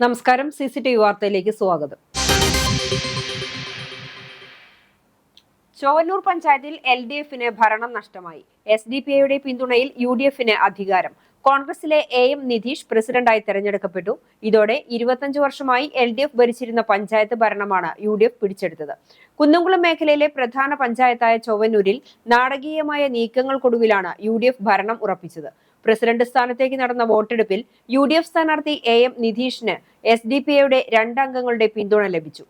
നമസ്കാരം. CCTV വാർത്തയിലേക്ക് സ്വാഗതം. ചൊവ്വന്നൂർ പഞ്ചായത്തിൽ LDFന് ഭരണം നഷ്ടമായി. SDPIയുടെ പിന്തുണയിൽ UDFന് അധികാരം. കോൺഗ്രസിലെ AM നിതീഷ് പ്രസിഡന്റായി തെരഞ്ഞെടുക്കപ്പെട്ടു. ഇതോടെ 25 വർഷമായി LDF ഭരിച്ചിരുന്ന പഞ്ചായത്ത് ഭരണമാണ് UDF പിടിച്ചെടുത്തത്. കുന്നംകുളം മേഖലയിലെ പ്രധാന പഞ്ചായത്തായ ചൊവ്വന്നൂരിൽ നാടകീയമായ നീക്കങ്ങൾക്കൊടുവിലാണ് UDF ഭരണം ഉറപ്പിച്ചത്. പ്രസിഡന്റ് സ്ഥാനത്തേക്ക് നടന്ന വോട്ടെടുപ്പിൽ UDF സ്ഥാനാർത്ഥി AM നിതീഷിന് SDPIയുടെ 2 അംഗങ്ങളുടെ പിന്തുണ ലഭിച്ചു.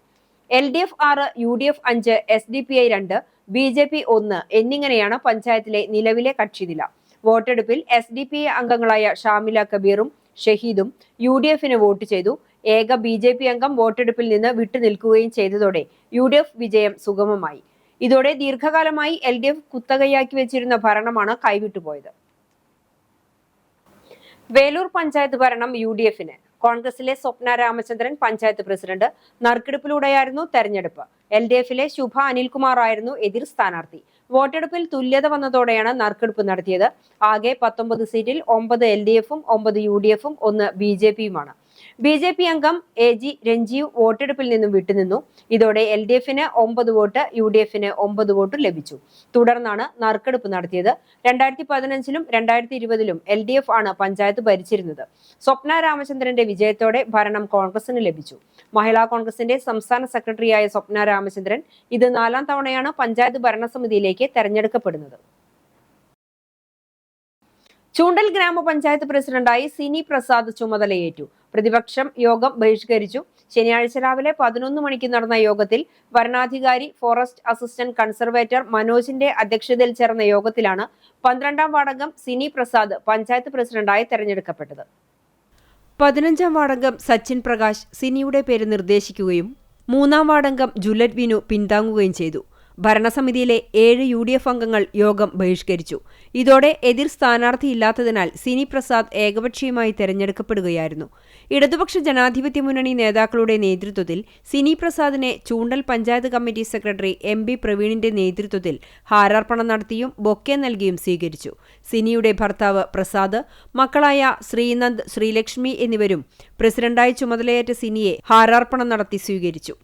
LDF 6, UDF 5, SDPI 2, BJP 1 എന്നിങ്ങനെയാണ് പഞ്ചായത്തിലെ നിലവിലെ കക്ഷിനില. വോട്ടെടുപ്പിൽ SDPI അംഗങ്ങളായ ഷാമില കബീറും ഷഹീദും UDFന് വോട്ട് ചെയ്തു. ഏക BJP അംഗം വോട്ടെടുപ്പിൽ നിന്ന് വിട്ടുനിൽക്കുകയും ചെയ്തതോടെ UDF വിജയം സുഗമമായി. ഇതോടെ ദീർഘകാലമായി LDF കുത്തകയാക്കി വെച്ചിരുന്ന ഭരണമാണ് കൈവിട്ടുപോയത്. വേലൂർ പഞ്ചായത്ത് ഭരണം UDFന്. കോൺഗ്രസിലെ സ്വപ്ന രാമചന്ദ്രൻ പഞ്ചായത്ത് പ്രസിഡന്റ്. നറുക്കെടുപ്പിലൂടെയായിരുന്നു തെരഞ്ഞെടുപ്പ്. LDFിലെ ശുഭ അനിൽകുമാർ ആയിരുന്നു എതിർ സ്ഥാനാർത്ഥി. വോട്ടെടുപ്പിൽ തുല്യത വന്നതോടെയാണ് നറുക്കെടുപ്പ് നടത്തിയത്. ആകെ 19 സീറ്റിൽ 9 LDFും 9 UDFും 1 BJPയുമാണ്. BJP അംഗം AG രഞ്ജീവ് വോട്ടെടുപ്പിൽ നിന്നും വിട്ടുനിന്നു. ഇതോടെ LDFന് 9 വോട്ട്, UDFന് 9 വോട്ട് ലഭിച്ചു. തുടർന്നാണ് നറുക്കെടുപ്പ് നടത്തിയത്. 2015ലും 2020ലും LDF ആണ് പഞ്ചായത്ത് ഭരിച്ചിരുന്നത്. സ്വപ്ന രാമചന്ദ്രന്റെ വിജയത്തോടെ ഭരണം കോൺഗ്രസിന് ലഭിച്ചു. മഹിളാ കോൺഗ്രസിന്റെ സംസ്ഥാന സെക്രട്ടറിയായ സ്വപ്ന രാമചന്ദ്രൻ ഇത് 4ാം തവണയാണ് പഞ്ചായത്ത് ഭരണസമിതിയിലേക്ക് തെരഞ്ഞെടുക്കപ്പെടുന്നത്. ചൂണ്ടൽ ഗ്രാമപഞ്ചായത്ത് പ്രസിഡന്റായി സിനി പ്രസാദ് ചുമതലയേറ്റു. പ്രതിപക്ഷം യോഗം ബഹിഷ്കരിച്ചു. ശനിയാഴ്ച രാവിലെ 11 മണിക്ക് നടന്ന യോഗത്തിൽ വരണാധികാരി ഫോറസ്റ്റ് അസിസ്റ്റന്റ് കൺസർവേറ്റർ മനോജിന്റെ അധ്യക്ഷതയിൽ ചേർന്ന യോഗത്തിലാണ് 12ാം വാർഡംഗം സിനി പ്രസാദ് പഞ്ചായത്ത് പ്രസിഡന്റായി തെരഞ്ഞെടുക്കപ്പെട്ടത്. 15ാം വാർഡംഗം സച്ചിൻ പ്രകാശ് സിനിയുടെ പേര് നിർദ്ദേശിക്കുകയും 3ാം വാർഡംഗം ജുലറ്റ് വിനു പിന്താങ്ങുകയും ചെയ്തു. ഭരണസമിതിയിലെ 7 UDF അംഗങ്ങൾ യോഗം ബഹിഷ്കരിച്ചു. ഇതോടെ എതിർ സ്ഥാനാർത്ഥിയില്ലാത്തതിനാൽ സിനി പ്രസാദ് ഏകപക്ഷീയമായി തെരഞ്ഞെടുക്കപ്പെടുകയായിരുന്നു. ഇടതുപക്ഷ ജനാധിപത്യ മുന്നണി നേതാക്കളുടെ നേതൃത്വത്തിൽ സിനി പ്രസാദിനെ ചൂണ്ടൽ പഞ്ചായത്ത് കമ്മിറ്റി സെക്രട്ടറി MB പ്രവീണിന്റെ നേതൃത്വത്തിൽ ഹാരാർപ്പണം നടത്തിയും ബൊക്കെ നൽകിയും സ്വീകരിച്ചു. സിനിയുടെ ഭർത്താവ് പ്രസാദ്, മക്കളായ ശ്രീനന്ദ്, ശ്രീലക്ഷ്മി എന്നിവരും പ്രസിഡന്റായി ചുമതലയേറ്റ സിനിയെ ഹാരാർപ്പണം നടത്തി സ്വീകരിച്ചു.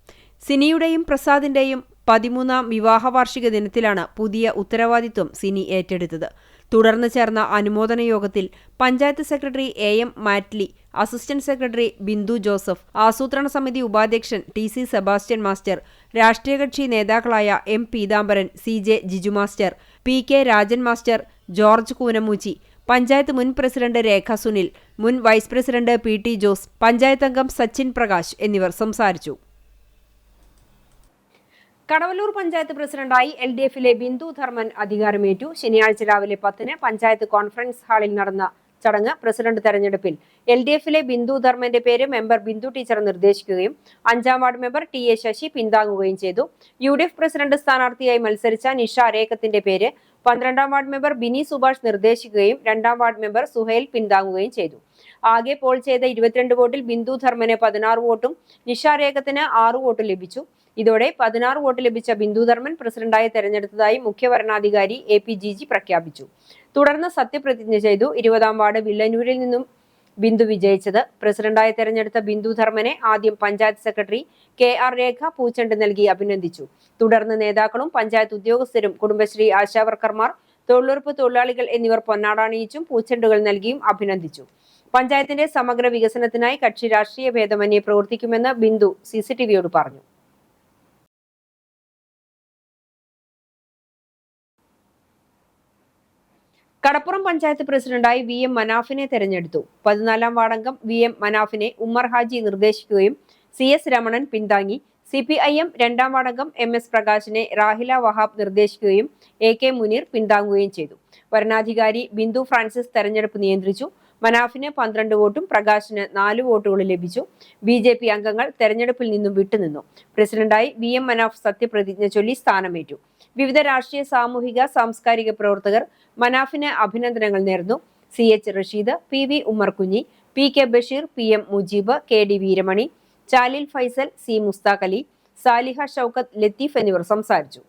സിനിയുടെയും പ്രസാദിന്റെയും 13ാം വിവാഹ വാർഷിക ദിനത്തിലാണ് പുതിയ ഉത്തരവാദിത്വം സിനി ഏറ്റെടുത്തത്. തുടർന്ന് ചേർന്ന അനുമോദന യോഗത്തിൽ panchayat secretary AM Mattoli, assistant secretary Bindu Joseph, ആസൂത്രണ സമിതി ഉപാധ്യക്ഷൻ TC സെബാസ്റ്റ്യൻ മാസ്റ്റർ, രാഷ്ട്രീയ കക്ഷി നേതാക്കളായ M Peethambaran, CJ Jiju master, PK Rajan master, George Koonamoochi, panchayat മുൻ പ്രസിഡന്റ് രേഖ സുനിൽ, മുൻ vice president PT Jose, panchayat അംഗം സച്ചിൻ പ്രകാശ് എന്നിവർ സംസാരിച്ചു. കടവല്ലൂർ പഞ്ചായത്ത് പ്രസിഡന്റായി LDFിലെ ബിന്ദു ധർമ്മൻ അധികാരമേറ്റു. ശനിയാഴ്ച രാവിലെ 10-ന് പഞ്ചായത്ത് കോൺഫറൻസ് ഹാളിൽ നടന്ന ചടങ്ങ് പ്രസിഡന്റ് തെരഞ്ഞെടുപ്പിൽ LDFിലെ ബിന്ദു ധർമ്മന്റെ പേര് മെമ്പർ ബിന്ദു ടീച്ചർ നിർദ്ദേശിക്കുകയും 5ാം വാർഡ് മെമ്പർ TA ശശി പിന്താങ്ങുകയും ചെയ്തു. UDF പ്രസിഡന്റ് സ്ഥാനാർത്ഥിയായി മത്സരിച്ച നിഷ അരേക്കത്തിന്റെ പേര് 12ാം വാർഡ് മെമ്പർ ബിനി സുഭാഷ് നിർദ്ദേശിക്കുകയും 2ാം വാർഡ് മെമ്പർ സുഹൈൽ പിന്താങ്ങുകയും ചെയ്തു. ആകെ പോൾ ചെയ്ത 22 വോട്ടിൽ ബിന്ദു ധർമ്മന് 16 വോട്ടും നിഷ അരേക്കത്തിന് 6 വോട്ടും ലഭിച്ചു. ഇതോടെ 16 വോട്ട് ലഭിച്ച ബിന്ദു ധർമ്മൻ പ്രസിഡന്റായി തെരഞ്ഞെടുത്തതായി മുഖ്യ വരണാധികാരി APGG പ്രഖ്യാപിച്ചു. തുടർന്ന് സത്യപ്രതിജ്ഞ ചെയ്തു. 20ാം വാർഡ് വില്ലന്നൂരിൽ നിന്നും ബിന്ദു വിജയിച്ചത്. പ്രസിഡന്റായി തെരഞ്ഞെടുത്ത ബിന്ദു ധർമ്മനെ ആദ്യം പഞ്ചായത്ത് സെക്രട്ടറി KR രേഖ പൂച്ചെണ്ട് നൽകി അഭിനന്ദിച്ചു. തുടർന്ന് നേതാക്കളും പഞ്ചായത്ത് ഉദ്യോഗസ്ഥരും കുടുംബശ്രീ ആശാവർക്കർമാർ, തൊഴിലുറപ്പ് തൊഴിലാളികൾ എന്നിവർ പൊന്നാടണിയിച്ചും പൂച്ചെണ്ടുകൾ നൽകിയും അഭിനന്ദിച്ചു. പഞ്ചായത്തിന്റെ സമഗ്ര വികസനത്തിനായി കക്ഷി രാഷ്ട്രീയ ഭേദമന്യേ പ്രവർത്തിക്കുമെന്ന് ബിന്ദു CCTVയോട് പറഞ്ഞു. കടപ്പുറം പഞ്ചായത്ത് പ്രസിഡന്റായി VM മനാഫിനെ തെരഞ്ഞെടുത്തു. 14ാം വാർഡംഗം VM മനാഫിനെ ഉമ്മർ ഹാജി നിർദ്ദേശിക്കുകയും CS Ramanan പിന്താങ്ങി. CPIM 2ാം വാർഡംഗം MS പ്രകാശിനെ Rahila Wahab നിർദ്ദേശിക്കുകയും AK മുനീർ പിന്താങ്ങുകയും ചെയ്തു. വരണാധികാരി ബിന്ദു ഫ്രാൻസിസ് തെരഞ്ഞെടുപ്പ് നിയന്ത്രിച്ചു. മനാഫിന് 12 വോട്ടും പ്രകാശിന് 4 വോട്ടുകളും ലഭിച്ചു. BJP അംഗങ്ങൾ തെരഞ്ഞെടുപ്പിൽ നിന്നും വിട്ടുനിന്നു. പ്രസിഡന്റായി VM മനാഫ് സത്യപ്രതിജ്ഞ ചൊല്ലി സ്ഥാനമേറ്റു. വിവിധ രാഷ്ട്രീയ, സാമൂഹിക, സാംസ്കാരിക പ്രവർത്തകർ മനാഫിന് അഭിനന്ദനങ്ങൾ നേർന്നു. CH Rasheed, PV Ummerkunhi, PK Basheer, PM Mujeeb, KD Veeramani, ചാലിൽ ഫൈസൽ, C മുസ്താഖ് അലി, സാലിഹ ഷൗക്കത്ത്, ലത്തീഫ് എന്നിവർ സംസാരിച്ചു.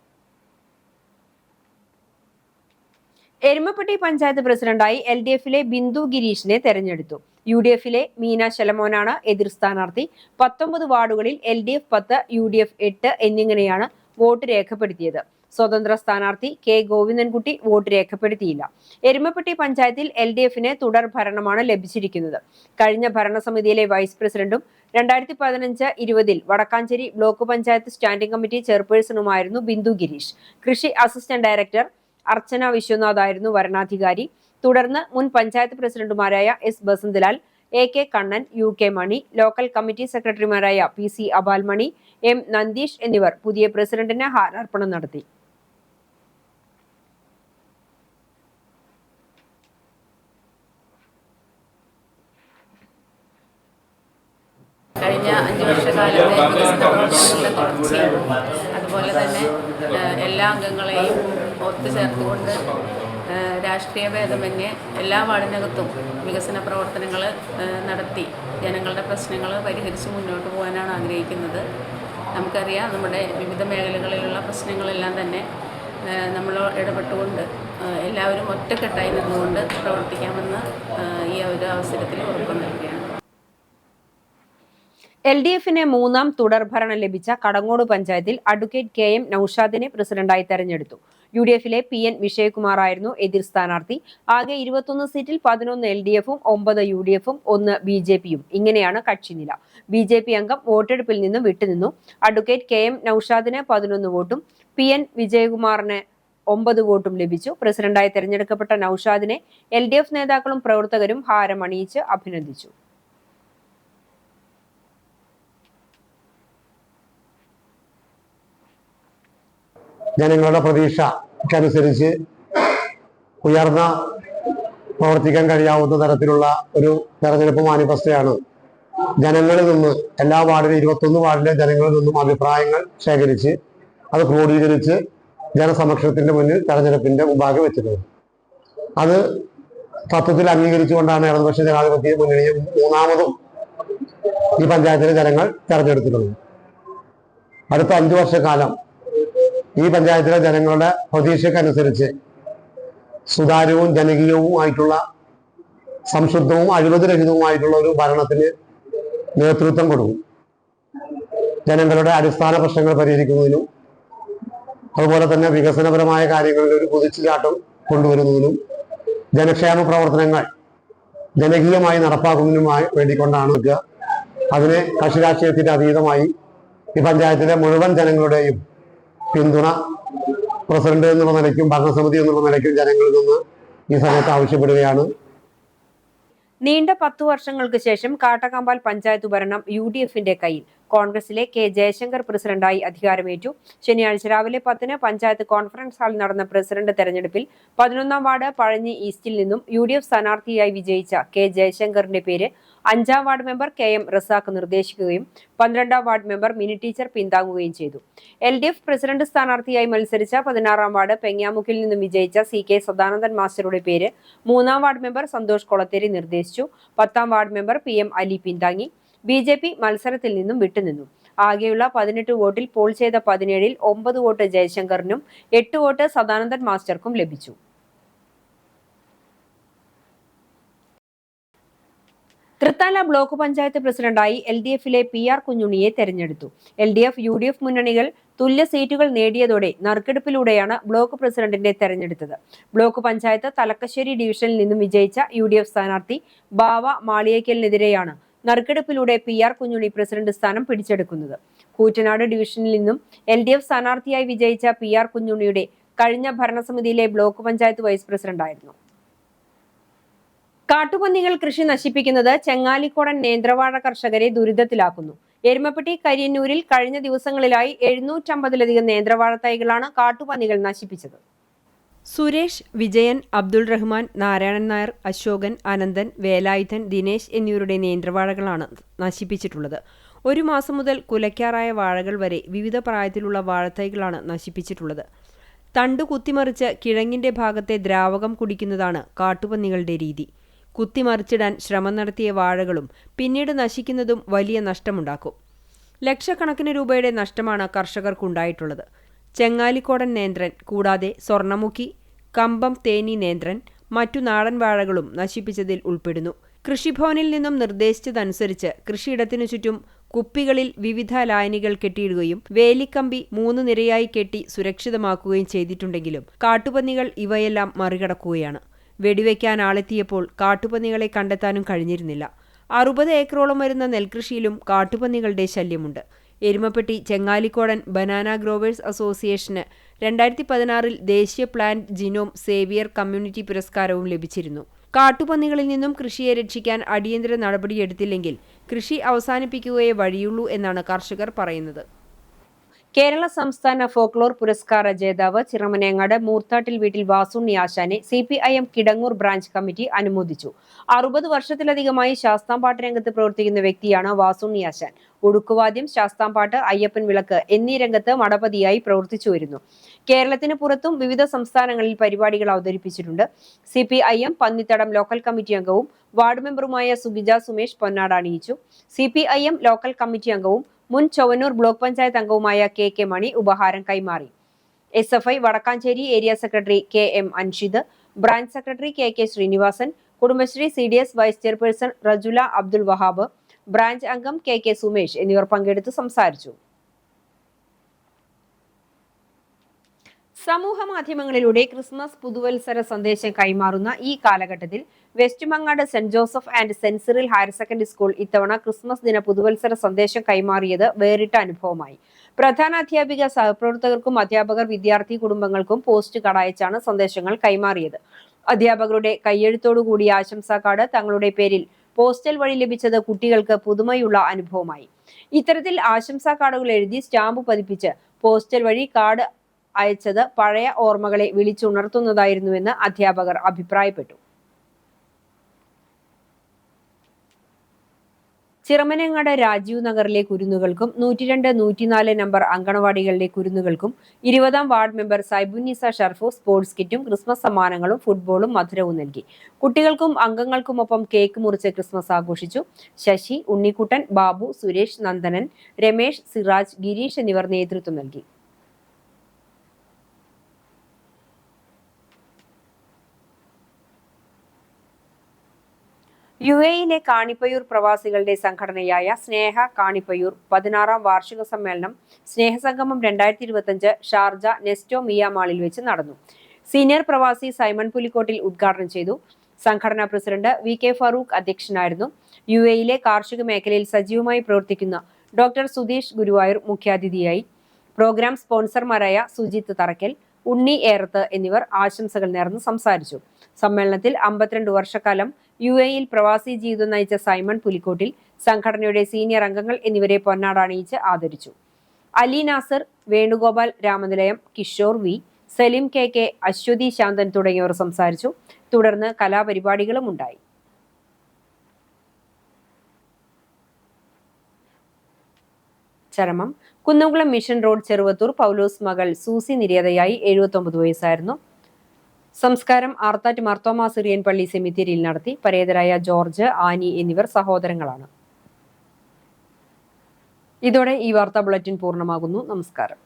എരുമപ്പെട്ടി പഞ്ചായത്ത് പ്രസിഡന്റായി LDFിലെ ബിന്ദു ഗിരീഷിനെ തെരഞ്ഞെടുത്തു. UDFിലെ മീന ശലമോനാണ് എതിർ സ്ഥാനാർത്ഥി. 19 വാർഡുകളിൽ LDF 10, UDF 8 എന്നിങ്ങനെയാണ് വോട്ട് രേഖപ്പെടുത്തിയത്. സ്വതന്ത്ര സ്ഥാനാർത്ഥി K ഗോവിന്ദൻകുട്ടി വോട്ട് രേഖപ്പെടുത്തിയില്ല. എരുമപ്പെട്ടി പഞ്ചായത്തിൽ LDFിന് തുടർ ഭരണമാണ് ലഭിച്ചിരിക്കുന്നത്. കഴിഞ്ഞ ഭരണസമിതിയിലെ വൈസ് പ്രസിഡന്റും 2015-20 Vadakkanchery block panchayat standing committee ചെയർപേഴ്സണുമായിരുന്നു ബിന്ദു ഗിരീഷ്. കൃഷി അസിസ്റ്റന്റ് ഡയറക്ടർ അർച്ചന വിശ്വനാഥ് ആയിരുന്നു വരണാധികാരി. തുടർന്ന് മുൻ പഞ്ചായത്ത് പ്രസിഡന്റുമാരായ S Basanthlal, AK Kannan, UK Mani, local committee സെക്രട്ടറിമാരായ PC അബാൽമണി, M നന്ദീഷ് എന്നിവർ പുതിയ പ്രസിഡന്റിന് ഹാരാർപ്പണം നടത്തി. കഴിഞ്ഞ 5 വർഷക്കാലത്തെ വികസന പ്രവർത്തനങ്ങളുടെ തുടർച്ചയും അതുപോലെ തന്നെ എല്ലാ അംഗങ്ങളെയും ഒത്തുചേർത്തുകൊണ്ട് രാഷ്ട്രീയ ഭേദമന്യേ എല്ലാ വാർഡിനകത്തും വികസന പ്രവർത്തനങ്ങൾ നടത്തി ജനങ്ങളുടെ പ്രശ്നങ്ങൾ പരിഹരിച്ച് മുന്നോട്ട് പോകാനാണ് ആഗ്രഹിക്കുന്നത്. നമുക്കറിയാം, നമ്മുടെ വിവിധ മേഖലകളിലുള്ള പ്രശ്നങ്ങളെല്ലാം തന്നെ നമ്മൾ ഇടപെട്ടുകൊണ്ട് എല്ലാവരും ഒറ്റക്കെട്ടായി നിന്നുകൊണ്ട് പ്രവർത്തിക്കാമെന്ന് ഈ ഒരു അവസരത്തിൽ ഉറപ്പു നൽകുകയാണ്. LDFിന് 3ാം തുടർഭരണം ലഭിച്ച കടങ്ങോട് പഞ്ചായത്തിൽ അഡ്വക്കേറ്റ് KM നൌഷാദിനെ പ്രസിഡന്റായി തെരഞ്ഞെടുത്തു. UDFിലെ PN വിജയകുമാറായിരുന്നു എതിർ സ്ഥാനാർത്ഥി. ആകെ 21 സീറ്റിൽ 11 LDFും 9 UDFും 1 BJPയും. ഇങ്ങനെയാണ് കക്ഷിനില. BJP അംഗം വോട്ടെടുപ്പിൽ നിന്നും വിട്ടുനിന്നു. അഡ്വക്കേറ്റ് KM നൌഷാദിന് 11 വോട്ടും PN വിജയകുമാറിന് 9 വോട്ടും ലഭിച്ചു. പ്രസിഡന്റായി തെരഞ്ഞെടുക്കപ്പെട്ട നൌഷാദിനെ LDF നേതാക്കളും പ്രവർത്തകരും ഹാരമണിയിച്ച് അഭിനന്ദിച്ചു. ജനങ്ങളുടെ പ്രതീക്ഷയ്ക്കനുസരിച്ച് ഉയർന്ന പ്രവർത്തിക്കാൻ കഴിയാവുന്ന തരത്തിലുള്ള ഒരു തെരഞ്ഞെടുപ്പ് മാനിഫെസ്റ്റോയാണ് ജനങ്ങളിൽ നിന്ന് എല്ലാ വാർഡിലും 21 വാർഡിലെ ജനങ്ങളിൽ നിന്നും അഭിപ്രായങ്ങൾ ശേഖരിച്ച് അത് ക്രോഡീകരിച്ച് ജനസമക്ഷത്തിന്റെ മുന്നിൽ തെരഞ്ഞെടുപ്പിന്റെ മുമ്പാകെ വെച്ചിട്ടുള്ളത്. അത് തത്വത്തിൽ അംഗീകരിച്ചുകൊണ്ടാണ് ഇടതുപക്ഷ ജനാധിപത്യ മുന്നണിയെ 3ാമതും ഈ പഞ്ചായത്തിലെ ജനങ്ങൾ തെരഞ്ഞെടുത്തിട്ടുള്ളത്. അടുത്ത 5 വർഷക്കാലം ഈ പഞ്ചായത്തിലെ ജനങ്ങളുടെ പ്രതീക്ഷയ്ക്കനുസരിച്ച് സുതാര്യവും ജനകീയവും ആയിട്ടുള്ള സംശുദ്ധവും അഴിമതിരഹിതവുമായിട്ടുള്ള ഒരു ഭരണത്തിന് നേതൃത്വം കൊടുക്കും. ജനങ്ങളുടെ അടിസ്ഥാന പ്രശ്നങ്ങൾ പരിഹരിക്കുന്നതിനും അതുപോലെ തന്നെ വികസനപരമായ കാര്യങ്ങളിൽ ഒരു കുതിച്ചുചാട്ടം കൊണ്ടുവരുന്നതിനും ജനക്ഷേമ പ്രവർത്തനങ്ങൾ ജനകീയമായി നടപ്പാക്കുന്നതിനുമായി വേണ്ടിക്കൊണ്ടാണ് അതിനെ കക്ഷി രാഷ്ട്രീയത്തിന്റെ അതീതമായി ഈ പഞ്ചായത്തിലെ മുഴുവൻ ജനങ്ങളുടെയും പിന്തുണ പ്രസിഡന്റ് എന്നുള്ള നിലയ്ക്കും ഭരണസമിതി എന്നുള്ള നിലയ്ക്കും ജനങ്ങളിൽ നിന്ന് ഈ സമയത്ത് ആവശ്യപ്പെടുകയാണ്. നീണ്ട 10 വർഷങ്ങൾക്ക് ശേഷം കാട്ടകമ്പാൽ പഞ്ചായത്ത് ഭരണം UDFിന്റെ കയ്യിൽ. കോൺഗ്രസിലെ K ജയശങ്കർ പ്രസിഡന്റായി അധികാരമേറ്റു. ശനിയാഴ്ച രാവിലെ 10-ന് പഞ്ചായത്ത് കോൺഫറൻസ് ഹാളിൽ നടന്ന പ്രസിഡന്റ് തെരഞ്ഞെടുപ്പിൽ 11ാം വാർഡ് പഴഞ്ഞി ഈസ്റ്റിൽ നിന്നും UDF സ്ഥാനാർത്ഥിയായി വിജയിച്ച K ജയശങ്കറിന്റെ പേര് 5ാം വാർഡ് മെമ്പർ KM റസാഖ് നിർദ്ദേശിക്കുകയും 12ാം വാർഡ് മെമ്പർ മിനി ടീച്ചർ പിന്താങ്ങുകയും ചെയ്തു. LDF പ്രസിഡന്റ് സ്ഥാനാർത്ഥിയായി മത്സരിച്ച 16ാം വാർഡ് പെങ്ങാമുക്കിൽ നിന്നും വിജയിച്ച CK സദാനന്ദൻ മാസ്റ്ററുടെ പേര് 3ാം വാർഡ് മെമ്പർ സന്തോഷ് കൊളത്തേരി നിർദ്ദേശിച്ചു. 10ാം വാർഡ് മെമ്പർ PM അലി പിന്താങ്ങി. BJP മത്സരത്തിൽ നിന്നും വിട്ടുനിന്നു. ആകെയുള്ള 18 വോട്ടിൽ പോൾ ചെയ്ത 17-ൽ 9 വോട്ട് ജയശങ്കറിനും 8 വോട്ട് സദാനന്ദൻ മാസ്റ്റർക്കും ലഭിച്ചു. തൃത്താല ബ്ലോക്ക് പഞ്ചായത്ത് പ്രസിഡന്റായി LDFിലെ PR കുഞ്ഞുണ്ണിയെ തെരഞ്ഞെടുത്തു. LDF UDF മുന്നണികൾ തുല്യ സീറ്റുകൾ നേടിയതോടെ നറുക്കെടുപ്പിലൂടെയാണ് ബ്ലോക്ക് പ്രസിഡന്റിനെ തെരഞ്ഞെടുത്തത്. ബ്ലോക്ക് പഞ്ചായത്ത് തലക്കശ്ശേരി ഡിവിഷനിൽ നിന്നും വിജയിച്ച UDF സ്ഥാനാർത്ഥി ബാവ മാളിയേക്കലിനെതിരെയാണ് നറുക്കെടുപ്പിലൂടെ PR കുഞ്ഞുണ്ണി പ്രസിഡന്റ് സ്ഥാനം പിടിച്ചെടുക്കുന്നത്. കൂറ്റനാട് ഡിവിഷനിൽ നിന്നും LDF സ്ഥാനാർത്ഥിയായി വിജയിച്ച PR കുഞ്ഞുണ്ണിയുടെ കഴിഞ്ഞ ഭരണസമിതിയിലെ ബ്ലോക്ക് പഞ്ചായത്ത് വൈസ് പ്രസിഡന്റായിരുന്നു. കാട്ടുപന്നികൾ കൃഷി നശിപ്പിക്കുന്നത് ചെങ്ങാലിക്കോടൻ നേന്ത്രവാഴ കർഷകരെ ദുരിതത്തിലാക്കുന്നു. എരുമപ്പെട്ടി കരിയന്നൂരിൽ കഴിഞ്ഞ ദിവസങ്ങളിലായി 750-ലധികം നേന്ത്രവാഴ തൈകളാണ് കാട്ടുപന്നികൾ നശിപ്പിച്ചത്. സുരേഷ്, വിജയൻ, അബ്ദുൾ റഹ്മാൻ, നാരായണൻ നായർ, അശോകൻ, അനന്തൻ, വേലായുധൻ, ദിനേശ് എന്നിവരുടെ നേന്ത്രവാഴകളാണ് നശിപ്പിച്ചിട്ടുള്ളത്. 1 മാസം മുതൽ കുലയ്ക്കാറായ വാഴകൾ വരെ വിവിധ പ്രായത്തിലുള്ള വാഴത്തൈകളാണ് നശിപ്പിച്ചിട്ടുള്ളത്. തണ്ടു കുത്തിമറിച്ച് കിഴങ്ങിന്റെ ഭാഗത്തെ ദ്രാവകം കുടിക്കുന്നതാണ് കാട്ടുപന്നികളുടെ രീതി. കുത്തിമറിച്ചിടാൻ ശ്രമം നടത്തിയ വാഴകളും പിന്നീട് നശിക്കുന്നതും വലിയ നഷ്ടമുണ്ടാക്കും. ലക്ഷക്കണക്കിന് രൂപയുടെ നഷ്ടമാണ് കർഷകർക്കുണ്ടായിട്ടുള്ളത്. ചെങ്ങാലിക്കോടൻ നേന്ത്രൻ കൂടാതെ സ്വർണ്ണമുഖി, കമ്പം തേനി നേന്ത്രൻ, മറ്റു നാടൻ വാഴകളും നശിപ്പിച്ചതിൽ ഉൾപ്പെടുന്നു. കൃഷിഭവനിൽ നിന്നും നിർദ്ദേശിച്ചതനുസരിച്ച് കൃഷിയിടത്തിനു ചുറ്റും കുപ്പികളിൽ വിവിധ ലായനികൾ കെട്ടിയിടുകയും വേലിക്കമ്പി 3 നിരയായി കെട്ടി സുരക്ഷിതമാക്കുകയും ചെയ്തിട്ടുണ്ടെങ്കിലും കാട്ടുപന്നികൾ ഇവയെല്ലാം മറികടക്കുകയാണ്. വെടിവെക്കാൻ ആളെത്തിയപ്പോൾ കാട്ടുപന്നികളെ കണ്ടെത്താനും കഴിഞ്ഞിരുന്നില്ല. 60 ഏക്കറോളം വരുന്ന നെൽകൃഷിയിലും കാട്ടുപന്നികളുടെ ശല്യമുണ്ട്. എരുമപ്പെട്ടി ചെങ്ങാലിക്കോടൻ ബനാന ഗ്രോവേഴ്സ് അസോസിയേഷന് 2016 ദേശീയ പ്ലാന്റ് ജിനോം സേവിയർ കമ്മ്യൂണിറ്റി പുരസ്കാരവും ലഭിച്ചിരുന്നു. കാട്ടുപന്നികളിൽ നിന്നും കൃഷിയെ രക്ഷിക്കാൻ അടിയന്തര നടപടിയെടുത്തില്ലെങ്കിൽ കൃഷി അവസാനിപ്പിക്കുകയേ വഴിയുള്ളൂ എന്നാണ് കർഷകർ പറയുന്നത്. കേരള സംസ്ഥാന ഫോക്ലോർ പുരസ്കാര ജേതാവ് ചിറമനേങ്ങാട് മൂർത്താട്ടിൽ വീട്ടിൽ വാസുണ്ണി ആശാനെ CPIM കിടങ്ങൂർ ബ്രാഞ്ച് കമ്മിറ്റി അനുമോദിച്ചു. 60 വർഷത്തിലധികമായി ശാസ്താംപാട്ട് രംഗത്ത് പ്രവർത്തിക്കുന്ന വ്യക്തിയാണ് വാസുണ്ണി ആശാൻ. ഒടുക്കുവാദ്യം, ശാസ്താംപാട്ട്, അയ്യപ്പൻ വിളക്ക് എന്നീ രംഗത്ത് മടപതിയായി പ്രവർത്തിച്ചു വരുന്നു. കേരളത്തിന് പുറത്തും വിവിധ സംസ്ഥാനങ്ങളിൽ പരിപാടികൾ അവതരിപ്പിച്ചിട്ടുണ്ട്. CPIM പന്നിത്തടം ലോക്കൽ കമ്മിറ്റി അംഗവും വാർഡ് മെമ്പറുമായ സുഗിജ സുമേഷ് പൊന്നാട അണിയിച്ചു. CPIM ലോക്കൽ കമ്മിറ്റി അംഗവും മുൻ ചൊവ്വന്നൂർ ബ്ലോക്ക് പഞ്ചായത്ത് അംഗവുമായ KK മണി ഉപഹാരം കൈമാറി. SFI Vadakkanchery area secretary KM Anshid, branch secretary KK Sreenivasan, Kudumbashree CDS vice chairperson Rajula Abdul Wahab, branch അംഗം KK സുമേഷ് എന്നിവർ പങ്കെടുത്ത് സംസാരിച്ചു. സമൂഹ മാധ്യമങ്ങളിലൂടെ ക്രിസ്മസ് പുതുവത്സര സന്ദേശം കൈമാറുന്ന ഈ കാലഘട്ടത്തിൽ west Mangad saint Joseph and saint Cyril higher secondary school ഇത്തവണ ക്രിസ്മസ് ദിന പുതുവത്സര സന്ദേശം കൈമാറിയത് വേറിട്ട അനുഭവമായി. പ്രധാന അധ്യാപിക, സഹപ്രവർത്തകർക്കും അധ്യാപകർ, വിദ്യാർത്ഥി കുടുംബങ്ങൾക്കും പോസ്റ്റ് കാർഡ് അയച്ചാണ് സന്ദേശങ്ങൾ കൈമാറിയത്. അധ്യാപകരുടെ കയ്യെഴുത്തോടുകൂടിയ ആശംസാ കാർഡ് തങ്ങളുടെ പേരിൽ പോസ്റ്റൽ വഴി ലഭിച്ചത് കുട്ടികൾക്ക് പുതുമയുള്ള അനുഭവമായി. ഇത്തരത്തിൽ ആശംസാ കാർഡുകൾ എഴുതി സ്റ്റാമ്പ് പതിപ്പിച്ച് പോസ്റ്റൽ വഴി കാർഡ് അയച്ചത് പഴയ ഓർമ്മകളെ വിളിച്ചുണർത്തുന്നതായിരുന്നുവെന്ന് അധ്യാപകർ അഭിപ്രായപ്പെട്ടു. ചിറമനങ്ങാട് രാജീവ് നഗറിലെ കുരുന്നുകൾക്കും 102, 104 നമ്പർ അങ്കണവാടികളിലെ കുരുന്നുകൾക്കും 20ാം ward member Saibunnisa Sharfu sports കിറ്റും ക്രിസ്മസ് സമ്മാനങ്ങളും ഫുട്ബോളും മധുരവും നൽകി. കുട്ടികൾക്കും അംഗങ്ങൾക്കുമൊപ്പം കേക്ക് മുറിച്ച് ക്രിസ്മസ് ആഘോഷിച്ചു. ശശി, ഉണ്ണിക്കുട്ടൻ, ബാബു, സുരേഷ്, നന്ദനൻ, രമേശ്, സിറാജ്, ഗിരീഷ് എന്നിവർ നേതൃത്വം നൽകി. UAE-യിലെ കാണിപ്പയൂർ പ്രവാസികളുടെ സംഘടനയായ സ്നേഹ കാണിപ്പയൂർ 16ാം വാർഷിക സമ്മേളനം സ്നേഹസംഗമം 2025 ഷാർജ നെസ്റ്റോ മിയ മാളിൽ വെച്ച് നടന്നു. സീനിയർ പ്രവാസി സൈമൺ പുലിക്കോട്ടിൽ ഉദ്ഘാടനം ചെയ്തു. സംഘടനാ പ്രസിഡന്റ് VK ഫറൂഖ് അധ്യക്ഷനായിരുന്നു. UAE-യിലെ കാർഷിക മേഖലയിൽ സജീവമായി പ്രവർത്തിക്കുന്ന ഡോക്ടർ സുധീഷ് ഗുരുവായൂർ മുഖ്യാതിഥിയായി. പ്രോഗ്രാം സ്പോൺസർമാരായ സുജിത്ത് തറക്കൽ, ഉണ്ണി ഏറത്ത് എന്നിവർ ആശംസകൾ നേർന്ന് സംസാരിച്ചു. സമ്മേളനത്തിൽ 52 വർഷക്കാലം UAE-യിൽ പ്രവാസി ജീവിതം നയിച്ച സൈമൺ പുലിക്കോട്ടിൽ, സംഘടനയുടെ സീനിയർ അംഗങ്ങൾ എന്നിവരെ പൊന്നാട അണിയിച്ച് ആദരിച്ചു. അലി നാസർ, വേണുഗോപാൽ രാമനിലയം, കിഷോർ V, സലീം KK, അശ്വതി ശാന്തൻ തുടങ്ങിയവർ സംസാരിച്ചു. തുടർന്ന് കലാപരിപാടികളും ഉണ്ടായി. ചരമം. കുന്നംകുളം മിഷൻ റോഡ് ചെറുവത്തൂർ പൗലോസ് മകൾ സൂസി നിര്യാതയായി. 79 വയസ്സായിരുന്നു. സംസ്കാരം ആർത്താറ്റ് മാർത്തോമാ സിറിയൻ പള്ളി സെമിത്തേരിയിൽ നടത്തി. പരേതരായ ജോർജ്, ആനി എന്നിവർ സഹോദരങ്ങളാണ്. ഇതോടെ ഈ വാർത്താ ബുള്ളറ്റിൻ പൂർണ്ണമാകുന്നു. നമസ്കാരം.